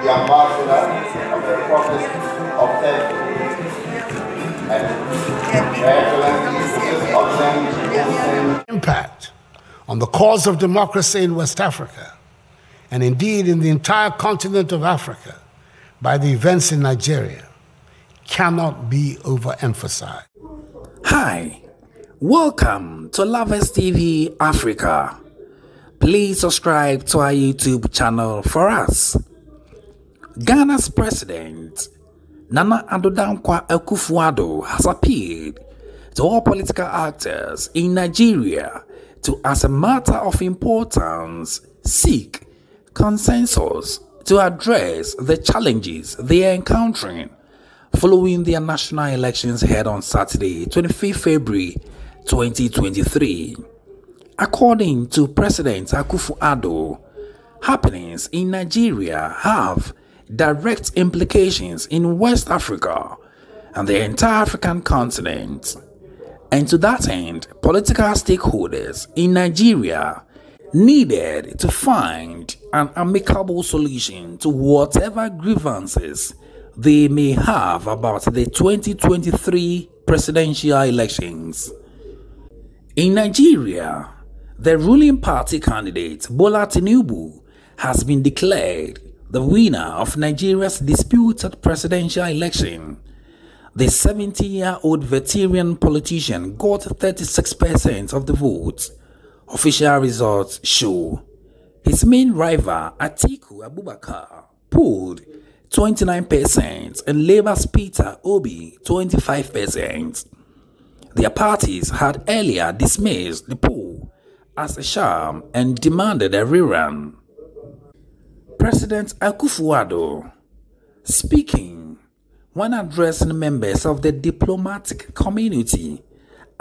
the ambassador of the Republic of Turkey, and Her Excellency impact on the cause of democracy in West Africa, and indeed in the entire continent of Africa, by the events in Nigeria, cannot be overemphasized. Hi, welcome to Lovers TV Africa. Please subscribe to our YouTube channel for us. Ghana's president, Nana Addo Akufo-Addo, has appealed to all political actors in Nigeria to, as a matter of importance, seek consensus to address the challenges they are encountering following their national elections held on Saturday, 25 February 2023. According to President Akufo-Addo, happenings in Nigeria have direct implications in West Africa and the entire African continent. And to that end, political stakeholders in Nigeria needed to find an amicable solution to whatever grievances they may have about the 2023 presidential elections. In Nigeria, the ruling party candidate Bola Tinubu has been declared the winner of Nigeria's disputed presidential election. The 70-year-old veteran politician got 36% of the votes. Official results show his main rival Atiku Abubakar polled 29% and Labour's Peter Obi 25%. Their parties had earlier dismissed the poll as a sham and demanded a rerun. President Akufo-Addo, speaking when addressing members of the diplomatic community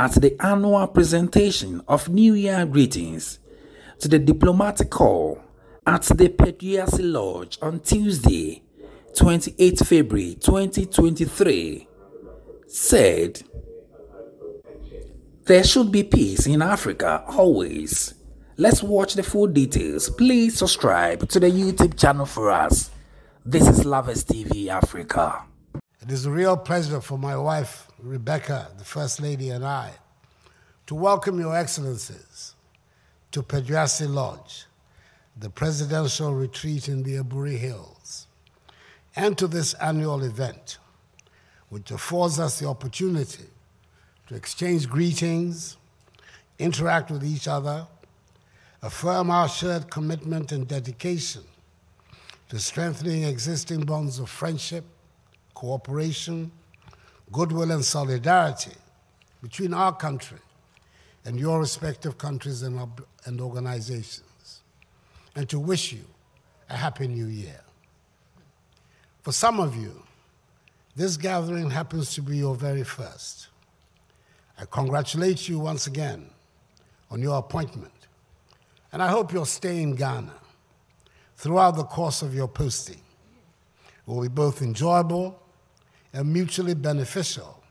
at the annual presentation of New Year greetings to the diplomatic corps at the Pediasi Lodge on Tuesday, 28 February 2023, said, "There should be peace in Africa always." Let's watch the full details. Please subscribe to the YouTube channel for us. This is Lovers TV Africa. It is a real pleasure for my wife, Rebecca, the First Lady, and I to welcome Your Excellencies to Pediasi Lodge, the presidential retreat in the Aburi Hills, and to this annual event, which affords us the opportunity to exchange greetings, interact with each other, affirm our shared commitment and dedication to strengthening existing bonds of friendship, cooperation, goodwill, and solidarity between our country and your respective countries and organizations, and to wish you a Happy New Year. For some of you, this gathering happens to be your very first. I congratulate you once again on your appointment, and I hope your stay in Ghana throughout the course of your posting will be both enjoyable and mutually beneficial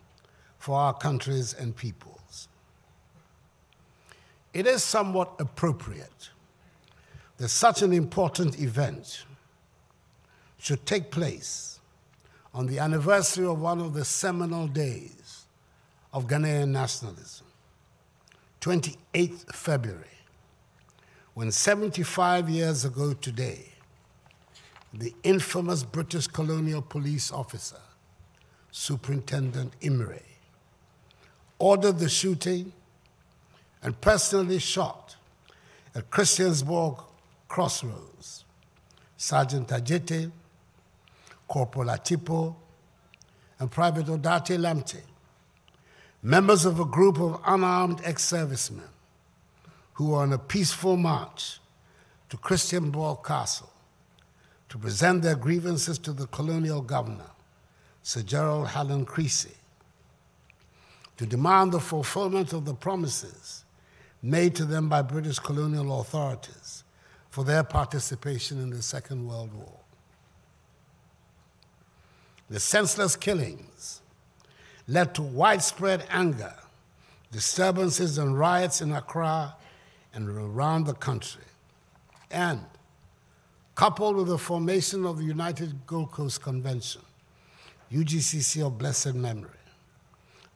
for our countries and peoples. It is somewhat appropriate that such an important event should take place on the anniversary of one of the seminal days of Ghanaian nationalism, 28th February, when 75 years ago today, the infamous British colonial police officer, Superintendent Imre, ordered the shooting and personally shot at Christiansborg Crossroads Sergeant Ajete, Corporal Atipo, and Private Odate Lamte, members of a group of unarmed ex-servicemen who were on a peaceful march to Christiansborg Castle to present their grievances to the colonial governor, Sir Gerald Hallen Creasy, to demand the fulfillment of the promises made to them by British colonial authorities for their participation in the Second World War. The senseless killings led to widespread anger, disturbances and riots in Accra and around the country, and coupled with the formation of the United Gold Coast Convention, UGCC of blessed memory,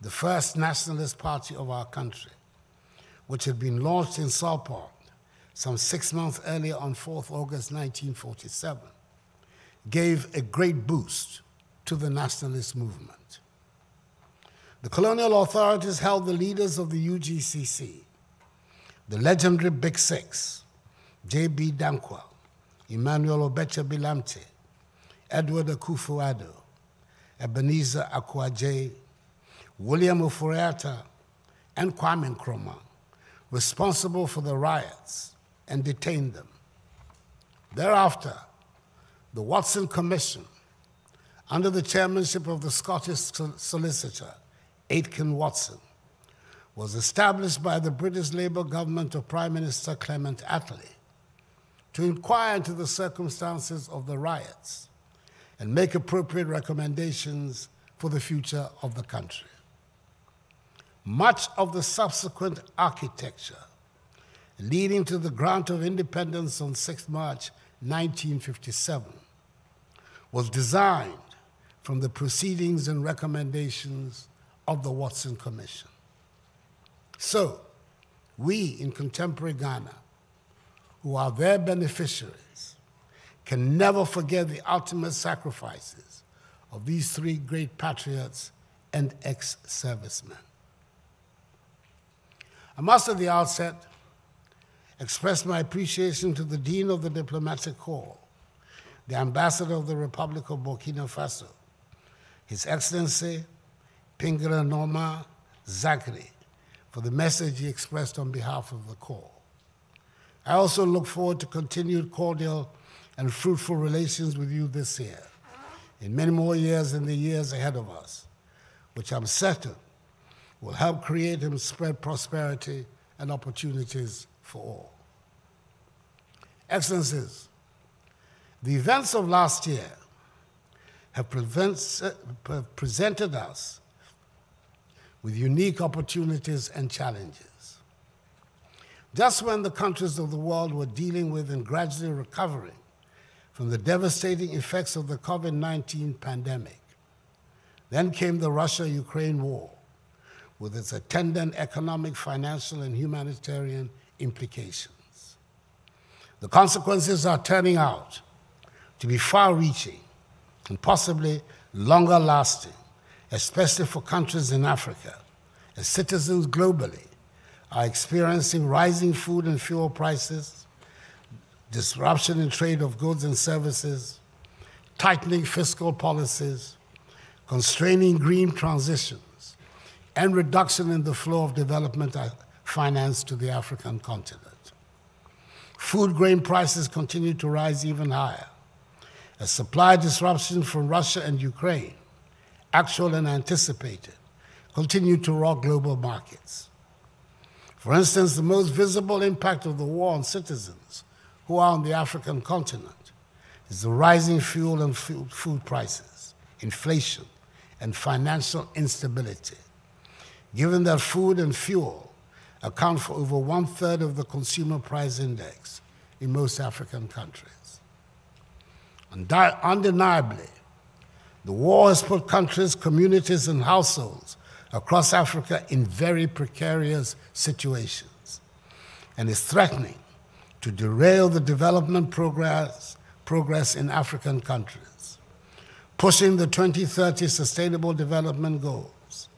the first nationalist party of our country, which had been launched in Salpond some 6 months earlier on 4th August 1947, gave a great boost to the nationalist movement. The colonial authorities held the leaders of the UGCC, the legendary Big Six, J.B. Dankwa, Emmanuel Obecha Bilamte, Edward Akufo-Addo, Ebenezer Akwaje, William Oforiatta, and Kwame Nkrumah, responsible for the riots, and detained them. Thereafter, the Watson Commission, under the chairmanship of the Scottish solicitor, Aitken Watson, was established by the British Labour government of Prime Minister Clement Attlee to inquire into the circumstances of the riots and make appropriate recommendations for the future of the country. Much of the subsequent architecture leading to the grant of independence on 6 March 1957 was designed from the proceedings and recommendations of the Watson Commission. So, we in contemporary Ghana, who are their beneficiaries, can never forget the ultimate sacrifices of these three great patriots and ex-servicemen. I must at the outset express my appreciation to the Dean of the Diplomatic Corps, the Ambassador of the Republic of Burkina Faso, His Excellency Pingara Norma Zachary, for the message he expressed on behalf of the Corps. I also look forward to continued cordial and fruitful relations with you this year, in many more years in the years ahead of us, which I'm certain will help create and spread prosperity and opportunities for all. Excellencies, the events of last year have presented us with unique opportunities and challenges. Just when the countries of the world were dealing with and gradually recovering from the devastating effects of the COVID-19 pandemic, then came the Russia-Ukraine war with its attendant economic, financial, and humanitarian implications. The consequences are turning out to be far-reaching and possibly longer-lasting, especially for countries in Africa, as citizens globally are experiencing rising food and fuel prices, disruption in trade of goods and services, tightening fiscal policies, constraining green transitions, and reduction in the flow of development finance to the African continent. Food grain prices continue to rise even higher as supply disruptions from Russia and Ukraine, actual and anticipated, continue to rock global markets. For instance, the most visible impact of the war on citizens who are on the African continent is the rising fuel and food prices, inflation, and financial instability, given that food and fuel account for over 1/3 of the consumer price index in most African countries. Undeniably, the war has put countries, communities, and households across Africa in very precarious situations and is threatening to derail the development progress in African countries, pushing the 2030 Sustainable Development Goals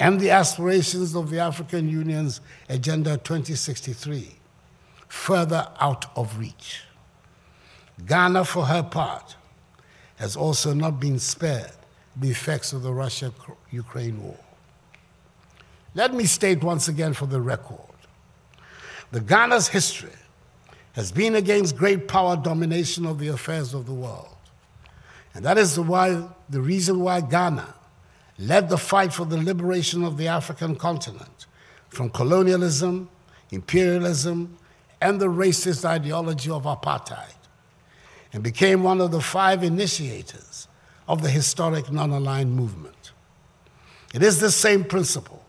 and the aspirations of the African Union's Agenda 2063 further out of reach. Ghana, for her part, has also not been spared the effects of the Russia-Ukraine war. Let me state once again for the record, that Ghana's history has been against great power domination of the affairs of the world. And that is the reason why Ghana led the fight for the liberation of the African continent from colonialism, imperialism, and the racist ideology of apartheid, and became one of the 5 initiators of the historic non-aligned movement. It is this same principle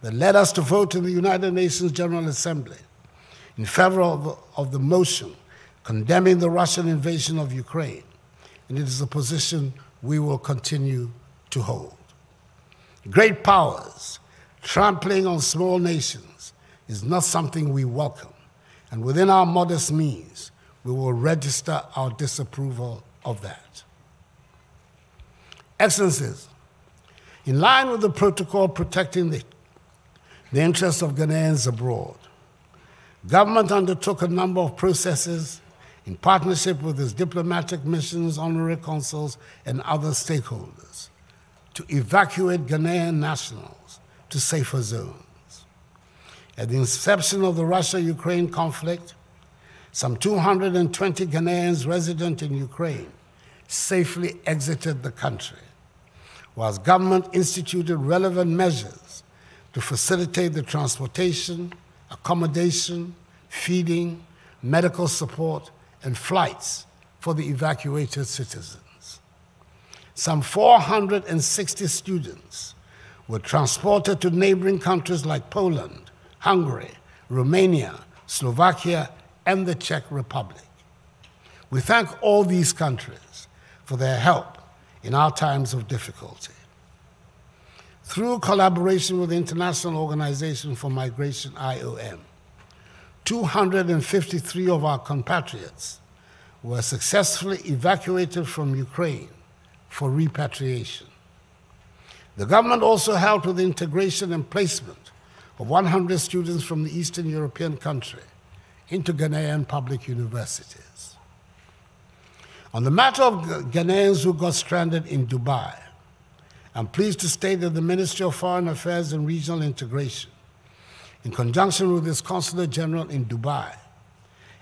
that led us to vote in the United Nations General Assembly in favor of the motion condemning the Russian invasion of Ukraine, and it is a position we will continue to hold. Great powers trampling on small nations is not something we welcome, and within our modest means, we will register our disapproval of that. Excellencies, in line with the protocol protecting the interests of Ghanaians abroad, government undertook a number of processes in partnership with its diplomatic missions, honorary consuls, and other stakeholders to evacuate Ghanaian nationals to safer zones. At the inception of the Russia-Ukraine conflict, some 220 Ghanaians resident in Ukraine safely exited the country, whilst government instituted relevant measures to facilitate the transportation, accommodation, feeding, medical support, and flights for the evacuated citizens. Some 460 students were transported to neighboring countries like Poland, Hungary, Romania, Slovakia, and the Czech Republic. We thank all these countries for their help in our times of difficulty. Through collaboration with the International Organization for Migration, IOM, 253 of our compatriots were successfully evacuated from Ukraine for repatriation. The government also helped with the integration and placement of 100 students from the Eastern European country into Ghanaian public universities. On the matter of Ghanaians who got stranded in Dubai, I'm pleased to state that the Ministry of Foreign Affairs and Regional Integration, in conjunction with its Consulate General in Dubai,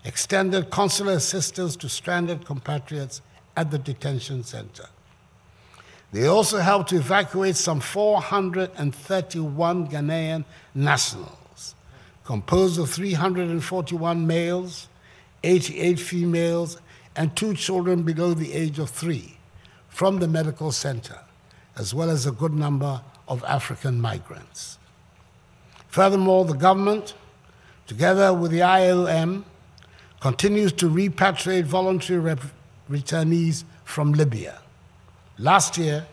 extended consular assistance to stranded compatriots at the detention center. They also helped to evacuate some 431 Ghanaian nationals, composed of 341 males, 88 females, and 2 children below the age of 3 from the medical center, as well as a good number of African migrants. Furthermore, the government, together with the IOM, continues to repatriate voluntary returnees from Libya. Last year,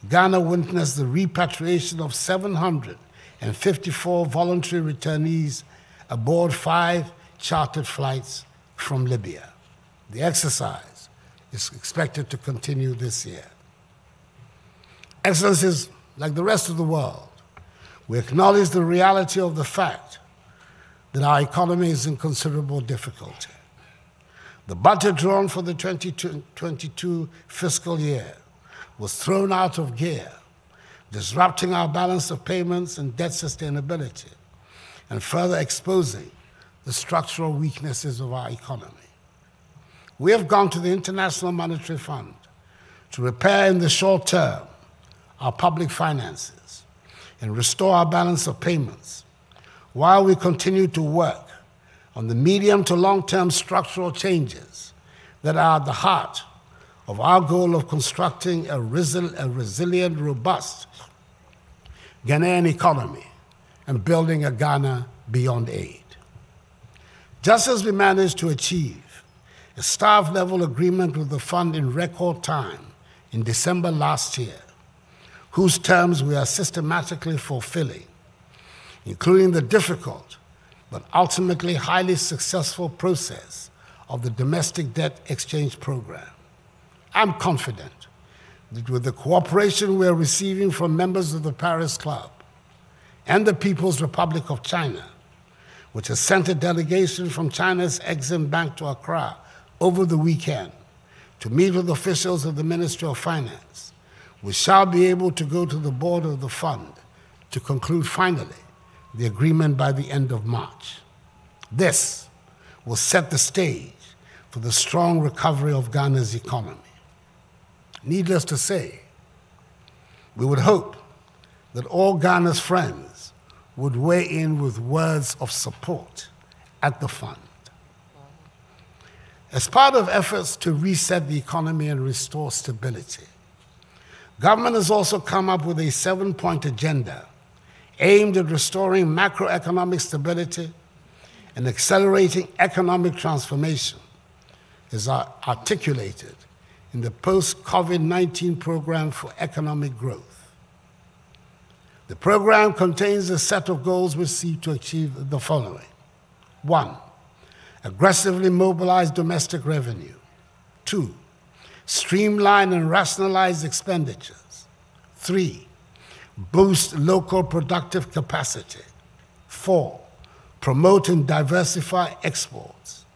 Ghana witnessed the repatriation of 754 voluntary returnees aboard 5 chartered flights from Libya. The exercise is expected to continue this year. Excellencies, like the rest of the world, we acknowledge the reality of the fact that our economy is in considerable difficulty. The budget drawn for the 2022 fiscal year was thrown out of gear, disrupting our balance of payments and debt sustainability, and further exposing the structural weaknesses of our economy. We have gone to the International Monetary Fund to repair in the short term our public finances and restore our balance of payments, while we continue to work on the medium to long-term structural changes that are at the heart of our goal of constructing a resilient, robust Ghanaian economy and building a Ghana beyond aid. Just as we managed to achieve a staff-level agreement with the fund in record time in December last year, whose terms we are systematically fulfilling, including the difficult but ultimately highly successful process of the domestic debt exchange program. I'm confident that with the cooperation we are receiving from members of the Paris Club and the People's Republic of China, which has sent a delegation from China's Exim Bank to Accra over the weekend to meet with officials of the Ministry of Finance, we shall be able to go to the board of the fund to conclude finally the agreement by the end of March. This will set the stage for the strong recovery of Ghana's economy. Needless to say, we would hope that all Ghana's friends would weigh in with words of support at the fund. As part of efforts to reset the economy and restore stability, government has also come up with a 7-point agenda aimed at restoring macroeconomic stability and accelerating economic transformation is articulated in the post-COVID-19 program for economic growth. The program contains a set of goals which seek to achieve the following. 1, aggressively mobilize domestic revenue. 2, streamline and rationalize expenditures. 3, boost local productive capacity. 4, promote and diversify exports.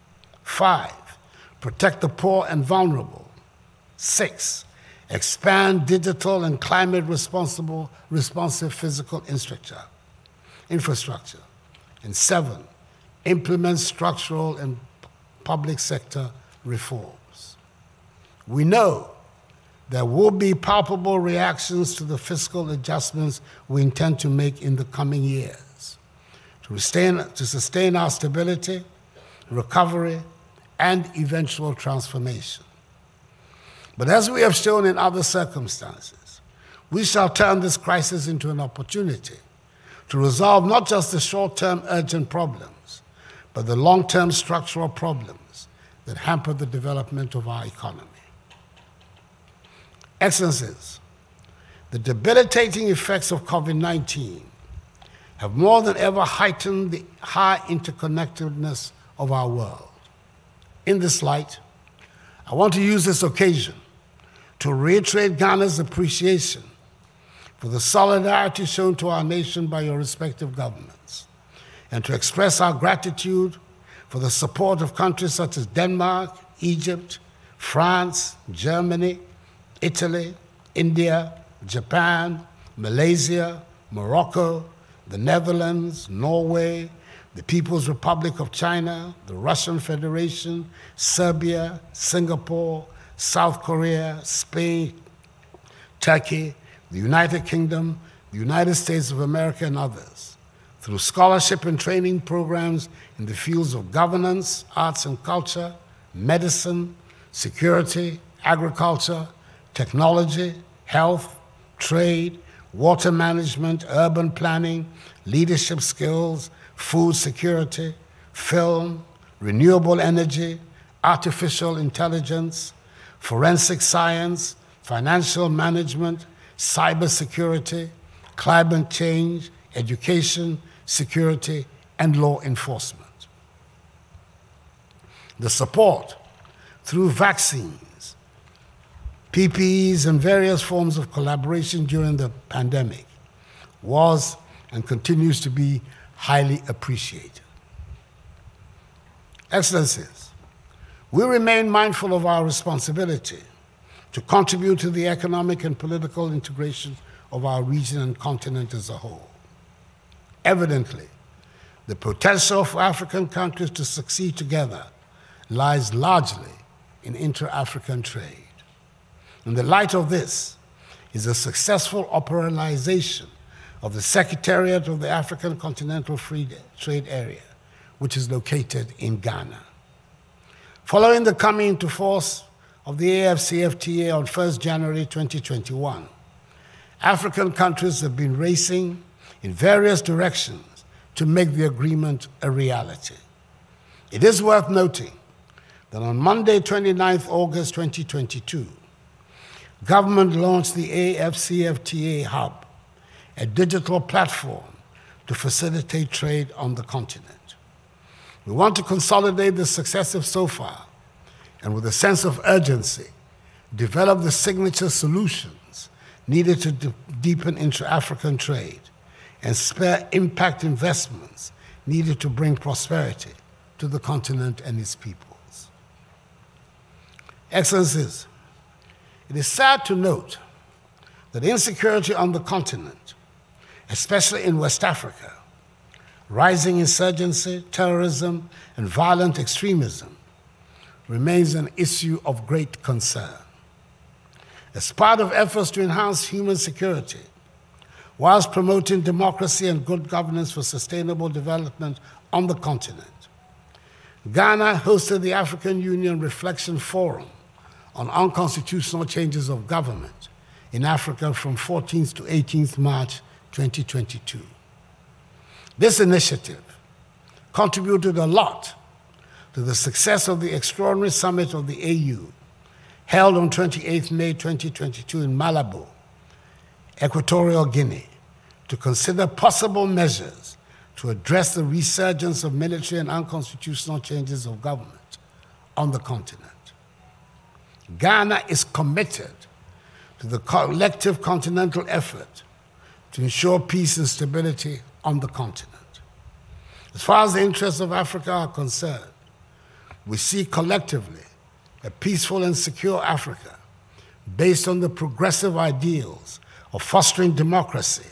5, protect the poor and vulnerable. 6, expand digital and climate responsive physical infrastructure. And 7, implement structural and public sector reforms. We know there will be palpable reactions to the fiscal adjustments we intend to make in the coming years to sustain our stability, recovery, and eventual transformation. But as we have shown in other circumstances, we shall turn this crisis into an opportunity to resolve not just the short-term urgent problems, but the long-term structural problems that hamper the development of our economy. Excellencies, the debilitating effects of COVID-19 have more than ever heightened the high interconnectedness of our world. In this light, I want to use this occasion to reiterate Ghana's appreciation for the solidarity shown to our nation by your respective governments, and to express our gratitude for the support of countries such as Denmark, Egypt, France, Germany, Italy, India, Japan, Malaysia, Morocco, the Netherlands, Norway, the People's Republic of China, the Russian Federation, Serbia, Singapore, South Korea, Spain, Turkey, the United Kingdom, the United States of America, and others, through scholarship and training programs in the fields of governance, arts and culture, medicine, security, agriculture, technology, health, trade, water management, urban planning, leadership skills, food security, film, renewable energy, artificial intelligence, forensic science, financial management, cybersecurity, climate change, education, security, and law enforcement. The support through vaccines, PPEs, and various forms of collaboration during the pandemic was and continues to be highly appreciated. Excellencies, we remain mindful of our responsibility to contribute to the economic and political integration of our region and continent as a whole. Evidently, the potential for African countries to succeed together lies largely in inter-African trade. In the light of this is the successful operationalization of the Secretariat of the African Continental Free Trade Area, which is located in Ghana. Following the coming into force of the AFCFTA on 1st January 2021, African countries have been racing in various directions to make the agreement a reality. It is worth noting that on Monday, 29th August 2022, government launched the AFCFTA Hub, a digital platform to facilitate trade on the continent. We want to consolidate the successes so far, and with a sense of urgency, develop the signature solutions needed to deepen intra-African trade and spur impact investments needed to bring prosperity to the continent and its peoples. Excellencies, it is sad to note that insecurity on the continent, especially in West Africa, rising insurgency, terrorism, and violent extremism remains an issue of great concern. As part of efforts to enhance human security, whilst promoting democracy and good governance for sustainable development on the continent, Ghana hosted the African Union Reflection Forum on unconstitutional changes of government in Africa from 14th to 18th March 2022. This initiative contributed a lot to the success of the extraordinary summit of the AU held on 28 May 2022 in Malabo, Equatorial Guinea, to consider possible measures to address the resurgence of military and unconstitutional changes of government on the continent. Ghana is committed to the collective continental effort to ensure peace and stability on the continent. As far as the interests of Africa are concerned, we seek collectively a peaceful and secure Africa based on the progressive ideals of fostering democracy,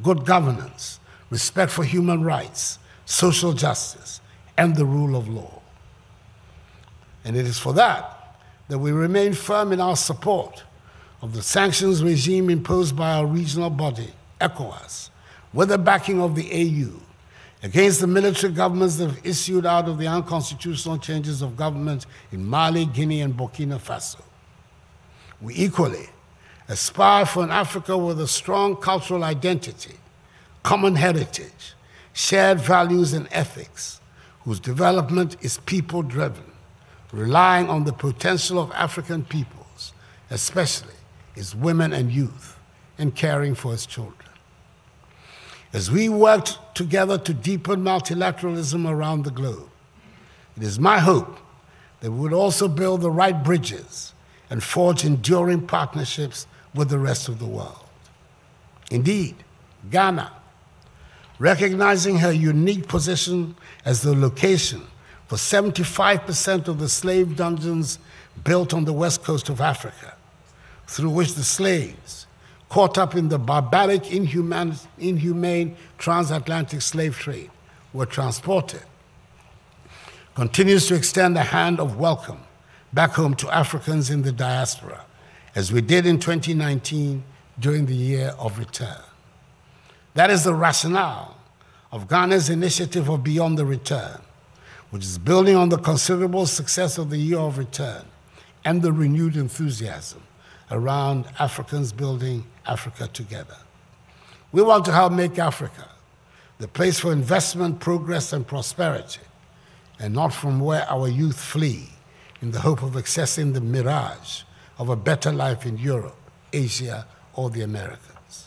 good governance, respect for human rights, social justice, and the rule of law. And it is for that we remain firm in our support of the sanctions regime imposed by our regional body, ECOWAS, with the backing of the AU, against the military governments that have issued out of the unconstitutional changes of government in Mali, Guinea, and Burkina Faso. We equally aspire for an Africa with a strong cultural identity, common heritage, shared values and ethics, whose development is people-driven, relying on the potential of African peoples, especially its women and youth, and caring for its children. As we work together to deepen multilateralism around the globe, it is my hope that we would also build the right bridges and forge enduring partnerships with the rest of the world. Indeed, Ghana, recognizing her unique position as the location for 75% of the slave dungeons built on the west coast of Africa, through which the slaves, caught up in the barbaric, inhumane transatlantic slave trade, were transported, continues to extend a hand of welcome back home to Africans in the diaspora, as we did in 2019 during the year of return. That is the rationale of Ghana's initiative of Beyond the Return, which is building on the considerable success of the year of return and the renewed enthusiasm around Africans building Africa together. We want to help make Africa the place for investment, progress, and prosperity, and not from where our youth flee in the hope of accessing the mirage of a better life in Europe, Asia, or the Americas.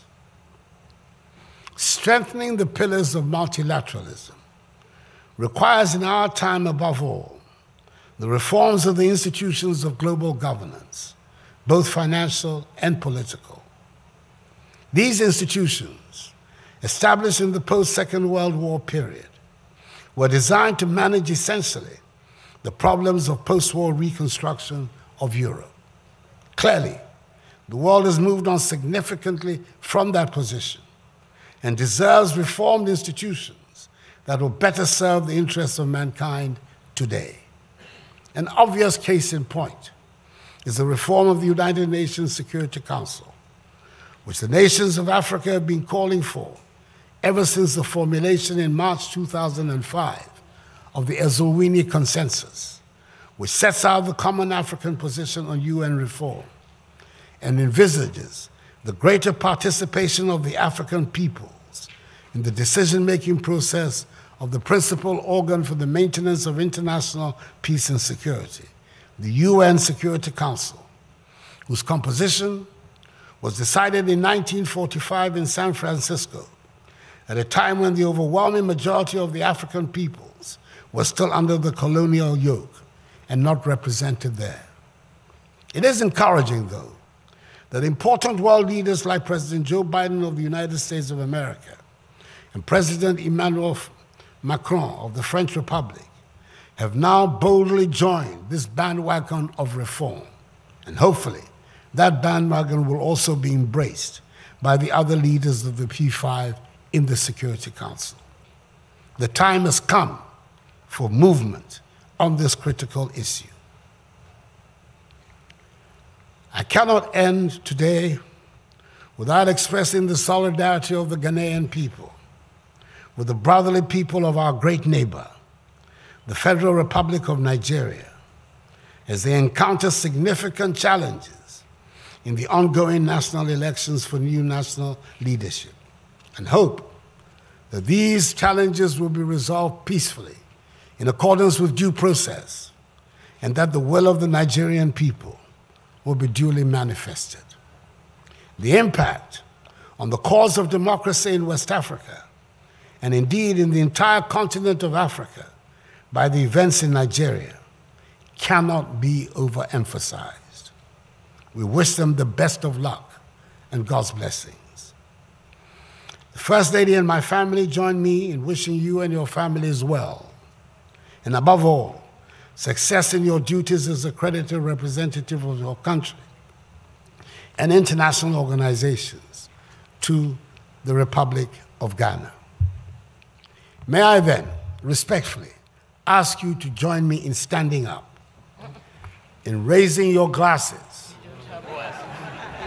Strengthening the pillars of multilateralism requires in our time above all the reforms of the institutions of global governance, both financial and political. These institutions, established in the post-Second World War period, were designed to manage essentially the problems of post-war reconstruction of Europe. Clearly, the world has moved on significantly from that position and deserves reformed institutions that will better serve the interests of mankind today. An obvious case in point is the reform of the United Nations Security Council, which the nations of Africa have been calling for ever since the formulation in March 2005 of the Eswatini Consensus, which sets out the common African position on UN reform and envisages the greater participation of the African peoples in the decision-making process of the principal organ for the maintenance of international peace and security, the UN Security Council, whose composition was decided in 1945 in San Francisco, at a time when the overwhelming majority of the African peoples were still under the colonial yoke and not represented there. It is encouraging, though, that important world leaders like President Joe Biden of the United States of America and President Emmanuel Macron of the French Republic have now boldly joined this bandwagon of reform. And hopefully, that bandwagon will also be embraced by the other leaders of the P5 in the Security Council. The time has come for movement on this critical issue. I cannot end today without expressing the solidarity of the Ghanaian people with the brotherly people of our great neighbor, the Federal Republic of Nigeria, as they encounter significant challenges in the ongoing national elections for new national leadership, and hope that these challenges will be resolved peacefully in accordance with due process, and that the will of the Nigerian people will be duly manifested. The impact on the cause of democracy in West Africa, and indeed in the entire continent of Africa, by the events in Nigeria, cannot be overemphasized. We wish them the best of luck and God's blessings. The First Lady and my family join me in wishing you and your families well, and above all, success in your duties as accredited representative of your country and international organizations to the Republic of Ghana. May I then, respectfully, ask you to join me in standing up, in raising your glasses.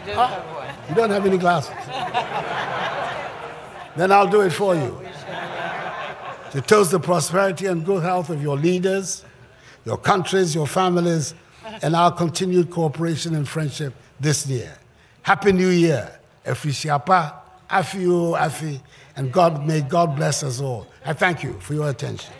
You don't have any glasses? Then I'll do it for you. To toast the prosperity and good health of your leaders, your countries, your families, and our continued cooperation and friendship this year. Happy New Year. Efishiapa, Afi, and may God bless us all. I thank you for your attention.